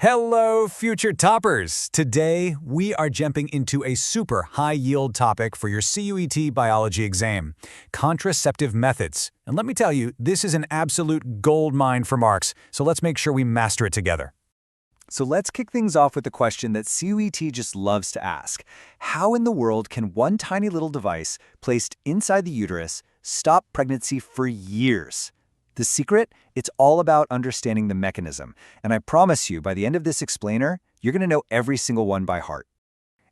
Hello, future toppers! Today, we are jumping into a super high-yield topic for your CUET biology exam, contraceptive methods. And let me tell you, this is an absolute gold mine for marks, so let's make sure we master it together. So let's kick things off with the question that CUET just loves to ask. How in the world can one tiny little device placed inside the uterus stop pregnancy for years? The secret? It's all about understanding the mechanism. And I promise you, by the end of this explainer, you're going to know every single one by heart.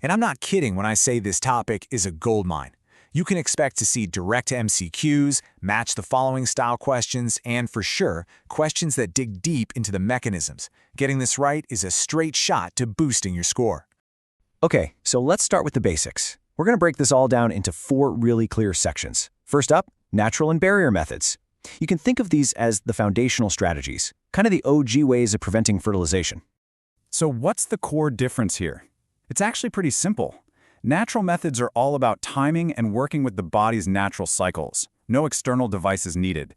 And I'm not kidding when I say this topic is a gold mine. You can expect to see direct MCQs, match the following style questions, and for sure, questions that dig deep into the mechanisms. Getting this right is a straight shot to boosting your score. Okay, so let's start with the basics. We're going to break this all down into 4 really clear sections. First up, natural and barrier methods. You can think of these as the foundational strategies, kind of the OG ways of preventing fertilization. So what's the core difference here? It's actually pretty simple. Natural methods are all about timing and working with the body's natural cycles. No external devices needed.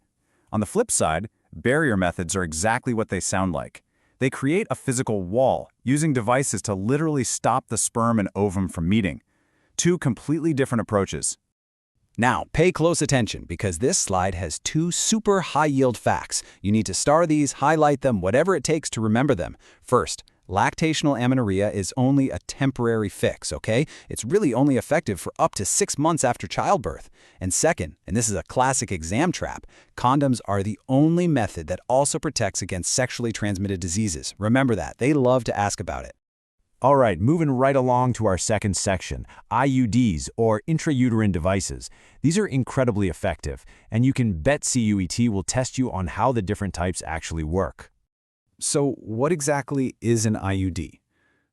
On the flip side, barrier methods are exactly what they sound like. They create a physical wall, using devices to literally stop the sperm and ovum from meeting. 2 completely different approaches. Now, pay close attention because this slide has 2 super high-yield facts. You need to star these, highlight them, whatever it takes to remember them. First, lactational amenorrhea is only a temporary fix, okay? It's really only effective for up to 6 months after childbirth. And second, and this is a classic exam trap, condoms are the only method that also protects against sexually transmitted diseases. Remember that. They love to ask about it. All right, moving right along to our second section, IUDs, or intrauterine devices. These are incredibly effective, and you can bet CUET will test you on how the different types actually work. So what exactly is an IUD?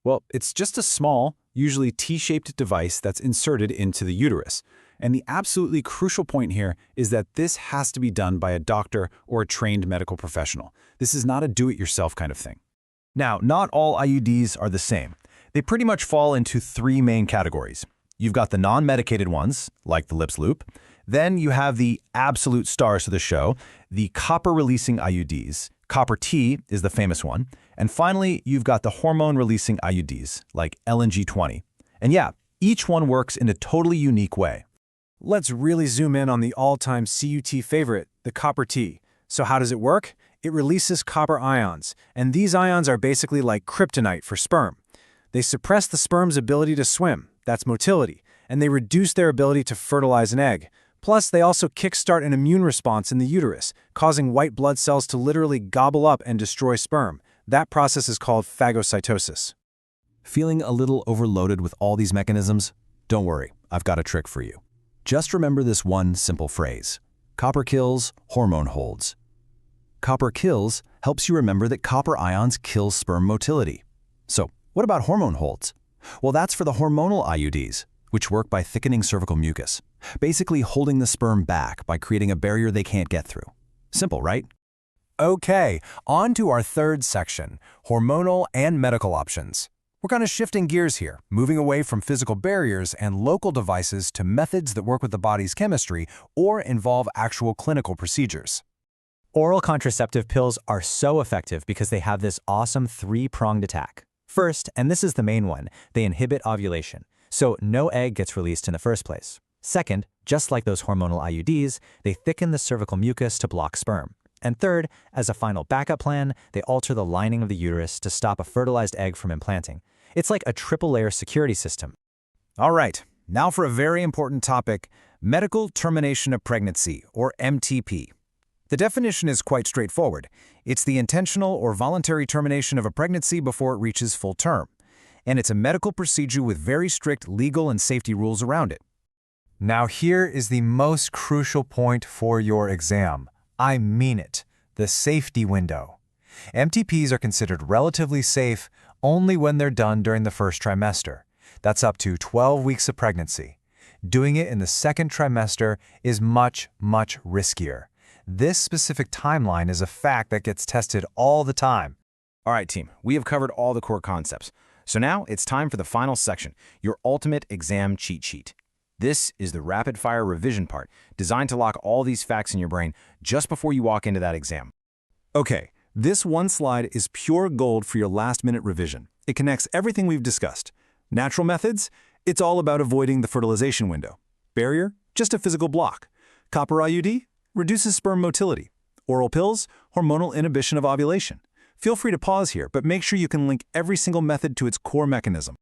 Well, it's just a small, usually T-shaped device that's inserted into the uterus. And the absolutely crucial point here is that this has to be done by a doctor or a trained medical professional. This is not a do-it-yourself kind of thing. Now, not all IUDs are the same. They pretty much fall into 3 main categories. You've got the non-medicated ones, like the lips loop. Then you have the absolute stars of the show, the copper-releasing IUDs. Copper T is the famous one. And finally, you've got the hormone-releasing IUDs, like LNG20. And yeah, each one works in a totally unique way. Let's really zoom in on the all-time CUT favorite, the copper T. So how does it work? It releases copper ions, and these ions are basically like kryptonite for sperm. They suppress the sperm's ability to swim, that's motility, and they reduce their ability to fertilize an egg. Plus, they also kickstart an immune response in the uterus, causing white blood cells to literally gobble up and destroy sperm. That process is called phagocytosis. Feeling a little overloaded with all these mechanisms? Don't worry, I've got a trick for you. Just remember this one simple phrase. Copper kills, hormone holds. Copper kills helps you remember that copper ions kill sperm motility. So, what about hormone holds? Well, that's for the hormonal IUDs, which work by thickening cervical mucus, basically holding the sperm back by creating a barrier they can't get through. Simple, right? Okay, on to our third section, hormonal and medical options. We're kind of shifting gears here, moving away from physical barriers and local devices to methods that work with the body's chemistry or involve actual clinical procedures. Oral contraceptive pills are so effective because they have this awesome 3-pronged attack. First, and this is the main one, they inhibit ovulation, so no egg gets released in the first place. Second, just like those hormonal IUDs, they thicken the cervical mucus to block sperm. And third, as a final backup plan, they alter the lining of the uterus to stop a fertilized egg from implanting. It's like a triple-layer security system. All right, now for a very important topic, medical termination of pregnancy, or MTP. The definition is quite straightforward. It's the intentional or voluntary termination of a pregnancy before it reaches full term. And it's a medical procedure with very strict legal and safety rules around it. Now here is the most crucial point for your exam. I mean it, the safety window. MTPs are considered relatively safe only when they're done during the first trimester. That's up to 12 weeks of pregnancy. Doing it in the second trimester is much, much riskier. This specific timeline is a fact that gets tested all the time. All right, team, we have covered all the core concepts. So now it's time for the final section, your ultimate exam cheat sheet. This is the rapid-fire revision part, designed to lock all these facts in your brain just before you walk into that exam. Okay, This one slide is pure gold for your last-minute revision. It connects everything we've discussed. Natural methods? It's all about avoiding the fertilization window. Barrier? Just a physical block. Copper IUD? Reduces sperm motility. Oral pills? Hormonal inhibition of ovulation. Feel free to pause here, but make sure you can link every single method to its core mechanism.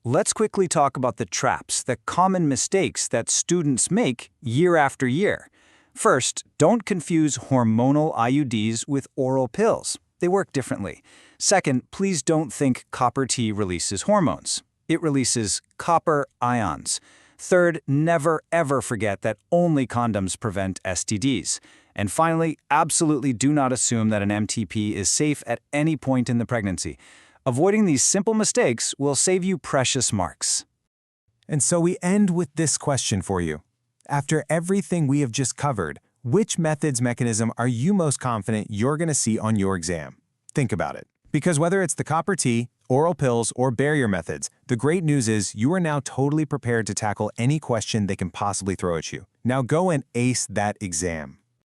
Let's quickly talk about the traps, the common mistakes that students make year after year. First, don't confuse hormonal IUDs with oral pills. They work differently. Second, please don't think copper T releases hormones. It releases copper ions. Third, never ever forget that only condoms prevent STDs. And finally, absolutely do not assume that an MTP is safe at any point in the pregnancy. Avoiding these simple mistakes will save you precious marks. And so we end with this question for you. After everything we have just covered, which method's mechanism are you most confident you're going to see on your exam? Think about it. Because whether it's the copper T, oral pills, or barrier methods, the great news is you are now totally prepared to tackle any question they can possibly throw at you. Now go and ace that exam.